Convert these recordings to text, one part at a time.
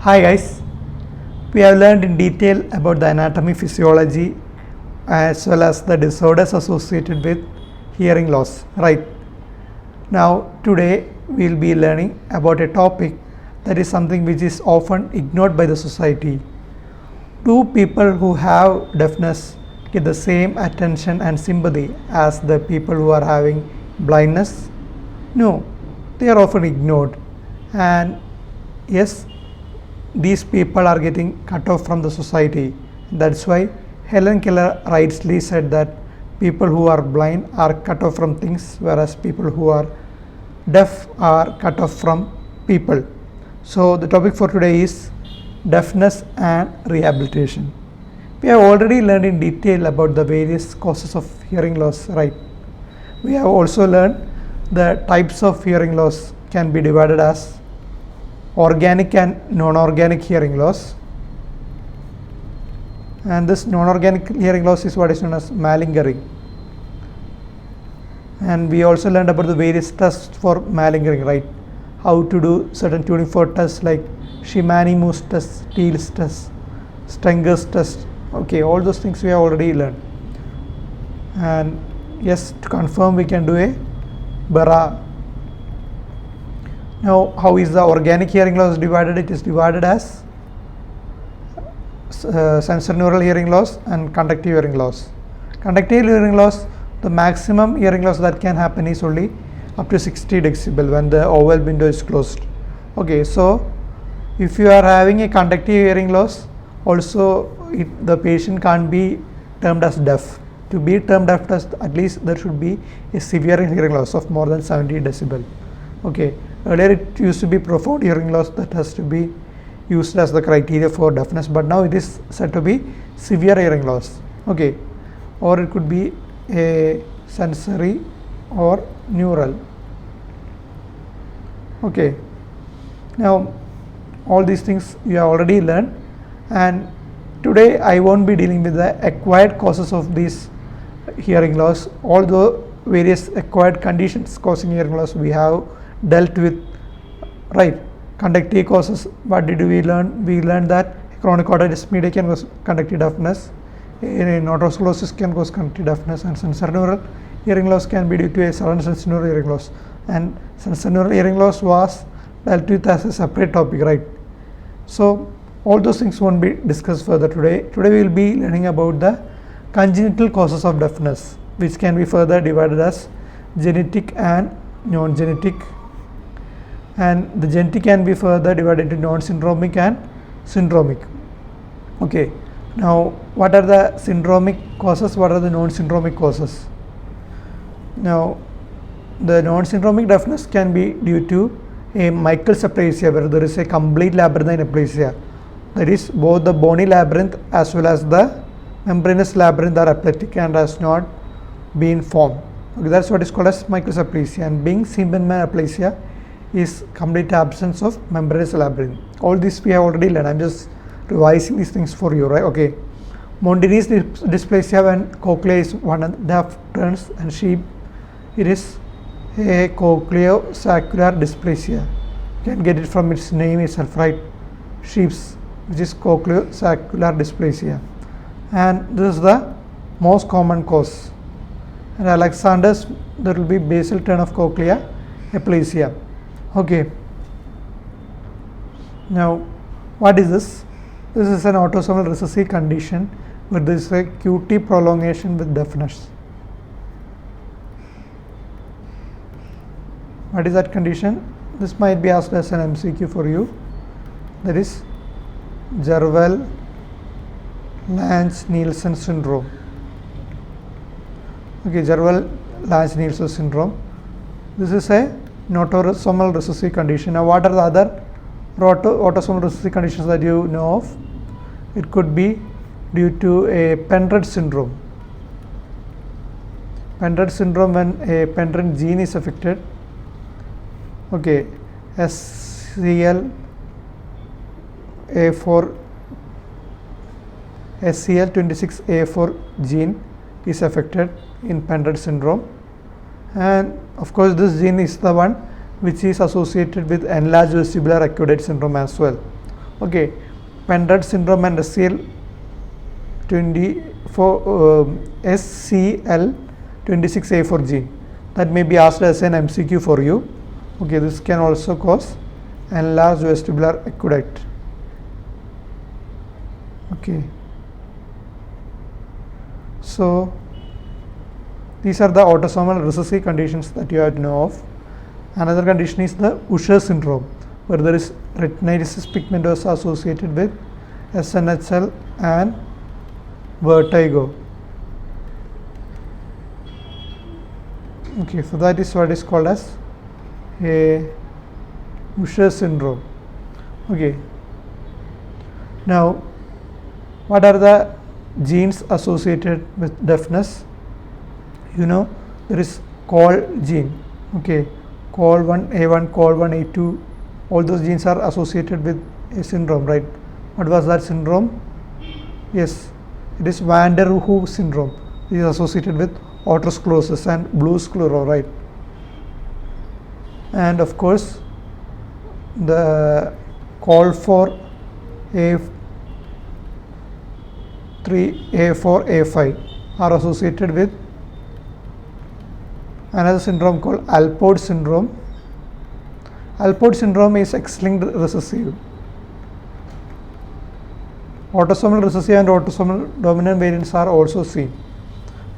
Hi guys, we have learned in detail about the anatomy, physiology as well as the disorders associated with hearing loss, right? Now today we will be learning about a topic that is something which is often ignored by the society. Do people who have deafness get the same attention and sympathy as the people who are having blindness? No, they are often ignored, and yes, these people are getting cut off from the society. That's why Helen Keller rightly said that people who are blind are cut off from things, whereas people who are deaf are cut off from people. So the topic for today is deafness and rehabilitation. We have already learned in detail about the various causes of hearing loss, right? We have also learned the types of hearing loss can be divided as organic and non-organic hearing loss, and this non-organic hearing loss is what is known as malingering. And we also learned about the various tests for malingering, right? How to do certain tuning fork tests like Shimani-Moose test, Teal's test, Stenger's test. Okay, all those things we have already learned. And yes, to confirm, we can do a BAHA. Now, how is the organic hearing loss divided? It is divided as sensorineural hearing loss and conductive hearing loss. Conductive hearing loss, the maximum hearing loss that can happen is only up to 60 decibel when the oval window is closed. Okay, so if you are having a conductive hearing loss, also the patient can't be termed as deaf. To be termed deaf, at least there should be a severe hearing loss of more than 70 decibel. Okay, earlier it used to be profound hearing loss that has to be used as the criteria for deafness, but now it is said to be severe hearing loss. Okay, or it could be a sensory or neural. Okay, now all these things you have already learned, and today I won't be dealing with the acquired causes of this hearing loss. Although various acquired conditions causing hearing loss we have dealt with, right? Conductive causes, what did we learn? We learned that chronic otitis media can cause conductive deafness, otosclerosis can cause conductive deafness, and sensorineural hearing loss can be due to a sudden sensorineural hearing loss. And sensorineural hearing loss was dealt with as a separate topic, right? So all those things won't be discussed further today. Today we will be learning about the congenital causes of deafness, which can be further divided as genetic and non-genetic, and the genetic can be further divided into non-syndromic and syndromic. Okay, now what are the syndromic causes, what are the non-syndromic causes? Now the non-syndromic deafness can be due to a Michel's aplasia, where there is a complete labyrinthine aplasia, that is both the bony labyrinth as well as the membranous labyrinth are apletic and has not been formed. Okay, that's what is called as Michel's aplasia. And being Siebenmann aplasia is complete absence of membranous labyrinth. All this we have already learned. I'm just revising these things for you, right? Okay. Mondini's dysplasia, when cochlea is 1.5 turns and sheep, it is a cochlear-saccular dysplasia. You can get it from its name itself, right? Sheep's, which is cochlear-saccular dysplasia. And this is the most common cause. And Alexander's, there will be basal turn of cochlea aplasia. Okay, now what is this? This is an autosomal recessive condition where there is a QT prolongation with deafness. What is that condition? This might be asked as an MCQ for you. That is Jervell-Lange-Nielsen syndrome. Okay, Jervell-Lange-Nielsen syndrome. This is a autosomal recessive condition. Now, what are the other autosomal recessive conditions that you know of? It could be due to a Pendred syndrome. Pendred syndrome, when a Pendred gene is affected. Okay, SCL26A4 gene is affected in Pendred syndrome, and of course this gene is the one which is associated with enlarged vestibular acudate syndrome as well. Okay, when Rett syndrome and SCL26A4 gene, that may be asked as an MCQ for you. Okay, this can also cause enlarged vestibular aqueduct. Okay, so these are the autosomal recessive conditions that you have to know of. Another condition is the Usher syndrome, where there is retinitis pigmentosa associated with SNHL and vertigo. Okay, so that is what is called as a Usher syndrome. Okay, now what are the genes associated with deafness? You know, there is call gene. Okay, call1A1, call1A2, all those genes are associated with a syndrome, right? What was that syndrome? Yes, it is Van der Rohe syndrome. It is associated with otosclerosis and blue sclero, right? And of course, the call4A3, A4, A5 are associated with another syndrome called Alport syndrome. Alport syndrome is X-linked recessive. Autosomal recessive and autosomal dominant variants are also seen.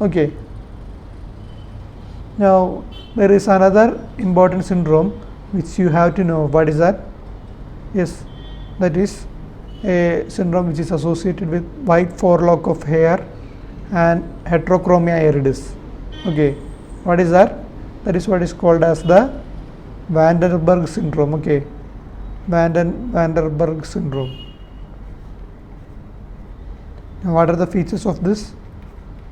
Okay. Now there is another important syndrome which you have to know. What is that? Yes, that is a syndrome which is associated with white forelock of hair and heterochromia iridis. Okay, what is that? That is what is called as the Van der Berg syndrome. Okay, Van der Berg syndrome. Now what are the features of this?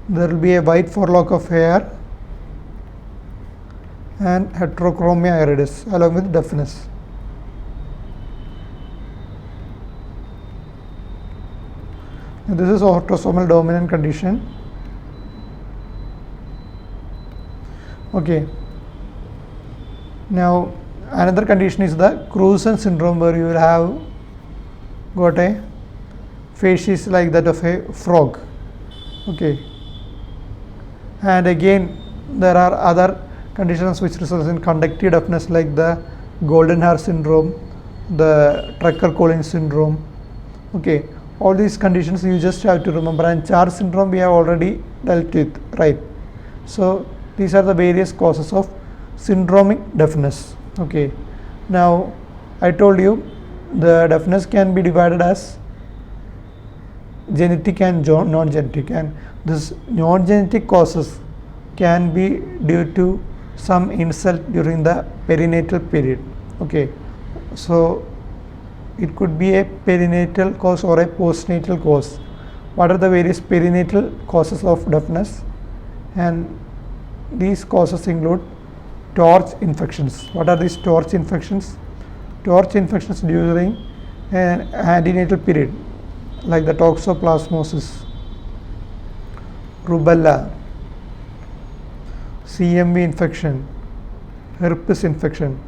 There will be a white forelock of hair and heterochromia iridis along with deafness. Now this is autosomal dominant condition. Okay. Now another condition is the Cruzen syndrome, where you will have got a facies like that of a frog. Okay. And again there are other conditions which result in conductive deafness, like the golden hair syndrome, the Treacher-Collins syndrome. Okay, all these conditions you just have to remember, and Charles syndrome we have already dealt with, right? So these are the various causes of syndromic deafness. Okay, now I told you the deafness can be divided as genetic and non-genetic, and this non-genetic causes can be due to some insult during the perinatal period. Okay, so it could be a perinatal cause or a postnatal cause. What are the various perinatal causes of deafness? And these causes include torch infections. What are these torch infections? Torch infections during an antenatal period, like the toxoplasmosis, rubella, CMV infection, herpes infection.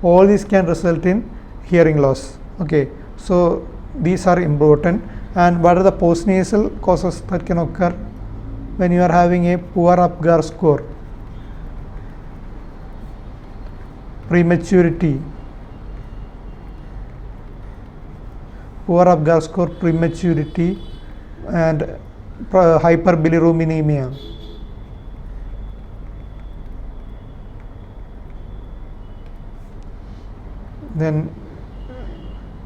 All these can result in hearing loss. Okay, so these are important. And what are the postnasal causes that can occur when you are having a poor Apgar score? Prematurity, poor Apgar score, prematurity, and hyperbilirubinemia. Then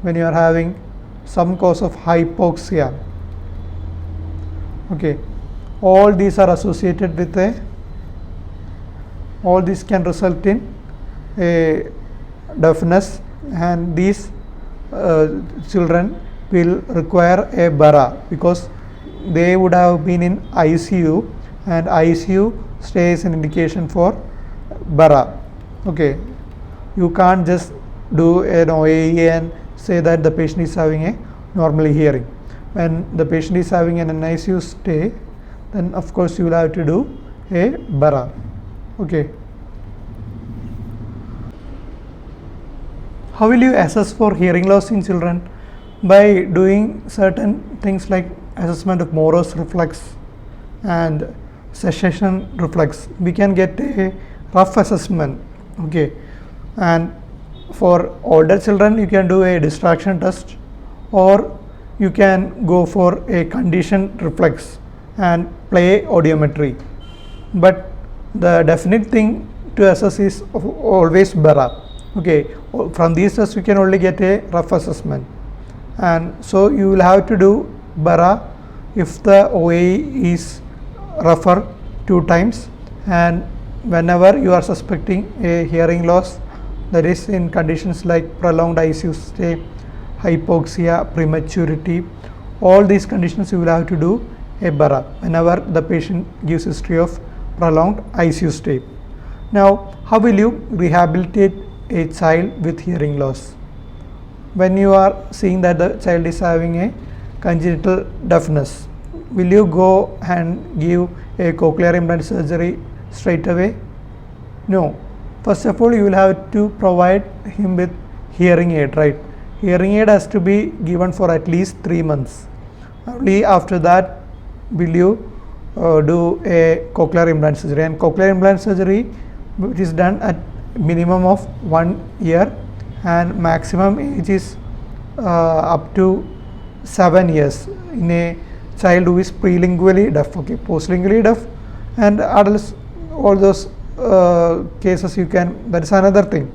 when you are having some cause of hypoxia. Okay, all these are associated with all these can result in a deafness, and these children will require a BAHA because they would have been in ICU, and ICU stays an indication for BAHA. Okay, you can't just do an OAE and say that the patient is having a normal hearing. When the patient is having an NICU stay, then of course you will have to do a BAHA. Okay. How will you assess for hearing loss in children? by doing certain things like assessment of Morse reflex and cessation reflex, we can get a rough assessment. Okay, and for older children you can do a distraction test, or you can go for a conditioned reflex and play audiometry, but the definite thing to assess is always BAHA. Okay, from these tests you can only get a rough assessment, and so you will have to do BAHA if the OAE is rougher 2 times, and whenever you are suspecting a hearing loss, that is in conditions like prolonged ICU stay, hypoxia, prematurity, all these conditions you will have to do a BAHA whenever the patient gives history of prolonged ICU stay. Now, how will you rehabilitate a child with hearing loss? When you are seeing that the child is having a congenital deafness, will you go and give a cochlear implant surgery straight away? No. First of all, you will have to provide him with hearing aid, right? Hearing aid has to be given for at least 3 months. Only after that will you do a cochlear implant surgery, and cochlear implant surgery, which is done at minimum of 1 year and maximum age is up to 7 years in a child who is prelingually deaf. Okay, postlingually deaf and adults, all those cases you can, that is another thing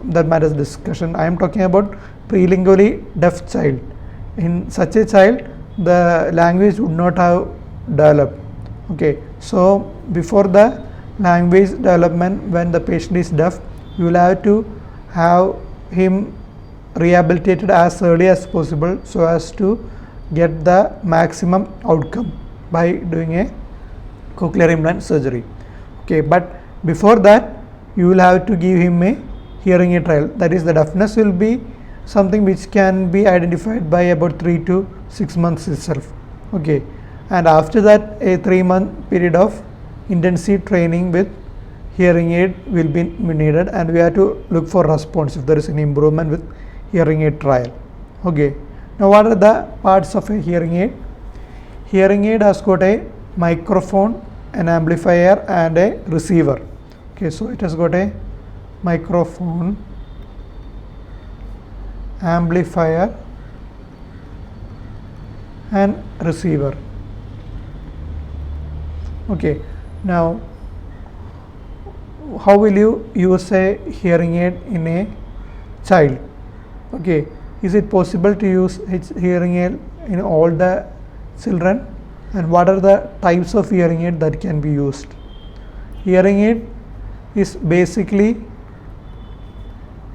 that matters discussion. I am talking about prelingually deaf child. In such a child, the language would not have developed. Okay, so before the language development, when the patient is deaf, you will have to have him rehabilitated as early as possible so as to get the maximum outcome by doing a cochlear implant surgery. Okay, but before that you will have to give him a hearing aid trial. That is, the deafness will be something which can be identified by about 3 to 6 months itself. Okay, and after that a 3-month period of intensive training with hearing aid will be needed, and we have to look for response if there is any improvement with hearing aid trial. Okay, now what are the parts of a hearing aid? Hearing aid has got a microphone, an amplifier and a receiver. Okay, so it has got a microphone, amplifier and receiver. Okay, now how will you use a hearing aid in a child? Okay, is it possible to use hearing aid in all the children, and what are the types of hearing aid that can be used? Hearing aid is basically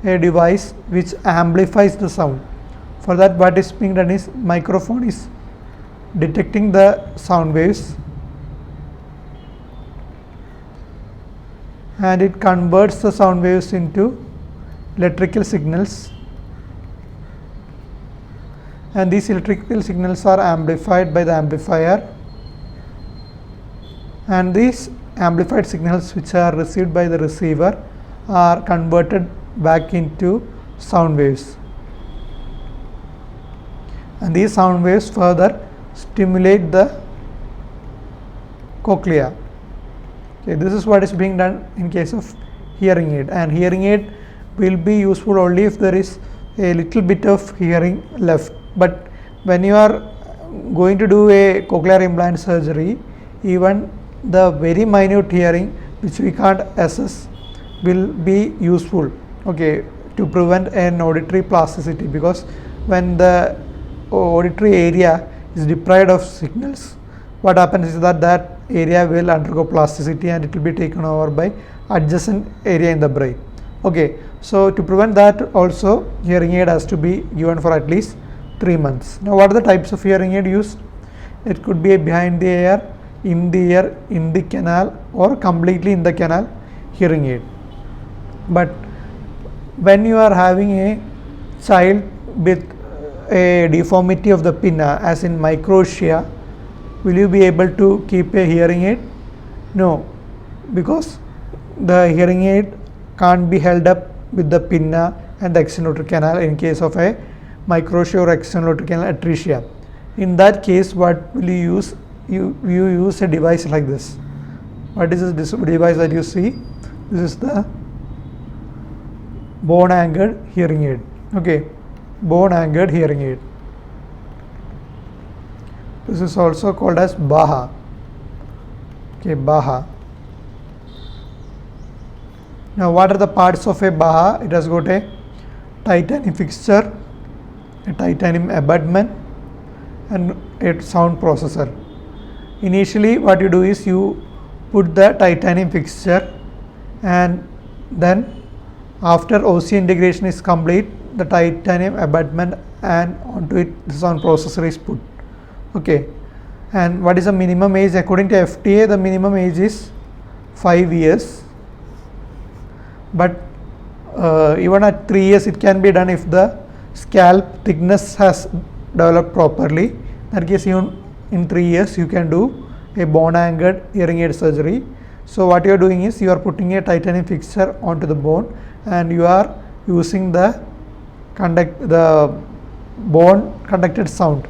a device which amplifies the sound. For that, what is being done is microphone is detecting the sound waves and it converts the sound waves into electrical signals, and these electrical signals are amplified by the amplifier, and these amplified signals which are received by the receiver are converted back into sound waves, and these sound waves further stimulate the cochlea. Okay, this is what is being done in case of hearing aid, and hearing aid will be useful only if there is a little bit of hearing left. But when you are going to do a cochlear implant surgery, even the very minute hearing which we can't assess will be useful, okay, to prevent an auditory plasticity, because when the auditory area is deprived of signals, what happens is that that area will undergo plasticity and it will be taken over by adjacent area in the brain. Okay, so to prevent that also, hearing aid has to be given for at least 3 months. Now, what are the types of hearing aid used? It could be a behind the ear, in the canal, or completely in the canal hearing aid. But when you are having a child with a deformity of the pinna, as in microtia, will you be able to keep a hearing aid? No, because the hearing aid can't be held up with the pinna and the extensor canal in case of a microtia or external canal atresia. In that case, what will you use? You use a device like this. What is this device that you see? This is the bone anchored hearing aid. Okay, bone anchored hearing aid. This is also called as BAHA. Okay, BAHA. Now, what are the parts of a BAHA? It has got a titanium fixture, a titanium abutment, and a sound processor. Initially, what you do is you put the titanium fixture, and then after OC integration is complete, the titanium abutment and onto it the sound processor is put. Okay, and what is the minimum age? According to FDA, the minimum age is 5 years, but even at 3 years it can be done if the scalp thickness has developed properly. In that case, even in 3 years you can do a bone anchored hearing aid surgery. So what you are doing is you are putting a titanium fixture onto the bone, and you are using the bone conducted sound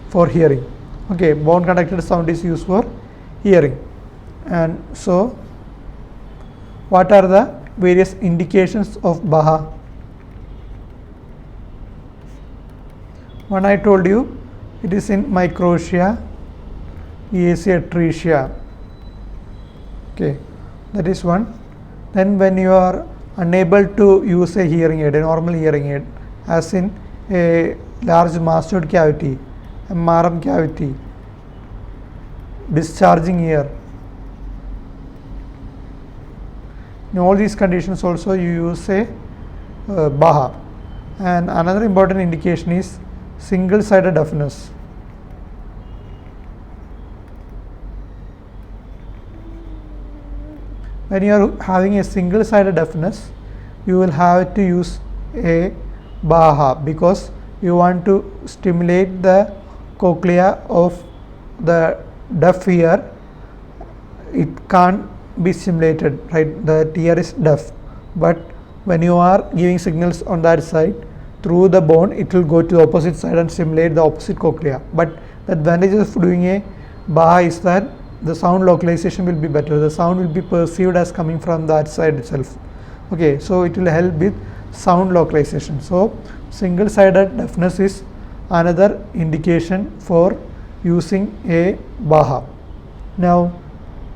for hearing. Okay, bone conducted sound is used for hearing. And so what are the various indications of BAHA? One I told you, it is in microtia, EAC atresia. Okay, that is one. Then when you are unable to use a hearing aid, a normal hearing aid, as in a large mastoid cavity, a marum cavity, discharging ear. In all these conditions also you use a BAHA. And another important indication is single-sided deafness. When you are having a single-sided deafness, you will have to use a BAHA because you want to stimulate the cochlea of the deaf ear. It can't be stimulated, right? The ear is deaf, but when you are giving signals on that side through the bone, it will go to the opposite side and stimulate the opposite cochlea. But the advantage of doing a BAHA is that the sound localization will be better. The sound will be perceived as coming from that side itself. Okay, so it will help with sound localization. So single-sided deafness is another indication for using a BAHA. Now,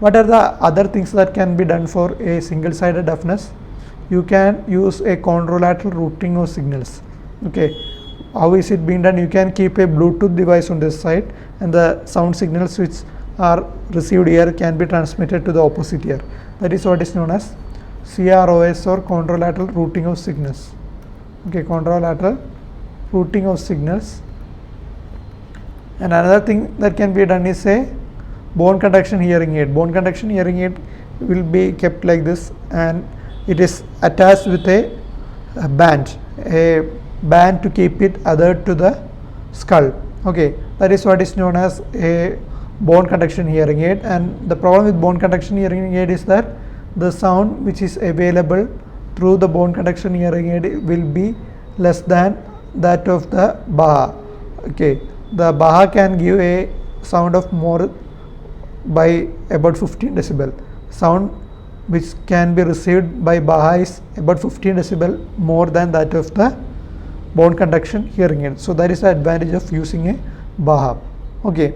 what are the other things that can be done for a single-sided deafness? You can use a contralateral routing of signals. Okay, how is it being done? You can keep a Bluetooth device on this side, and the sound signals which are received here can be transmitted to the opposite ear. That is what is known as CROS, or contralateral routing of signals. Okay, contralateral routing of signals. And another thing that can be done is a bone conduction hearing aid. Bone conduction hearing aid will be kept like this, and it is attached with a band to keep it adhered to the skull. Okay, that is what is known as a bone conduction hearing aid. And the problem with bone conduction hearing aid is that the sound which is available through the bone conduction hearing aid will be less than that of the BAHA. Okay, the BAHA can give a sound of more by about 15 decibel. Sound which can be received by BAHA is about 15 decibel more than that of the bone conduction hearing aid. So that is the advantage of using a BAHA. Okay.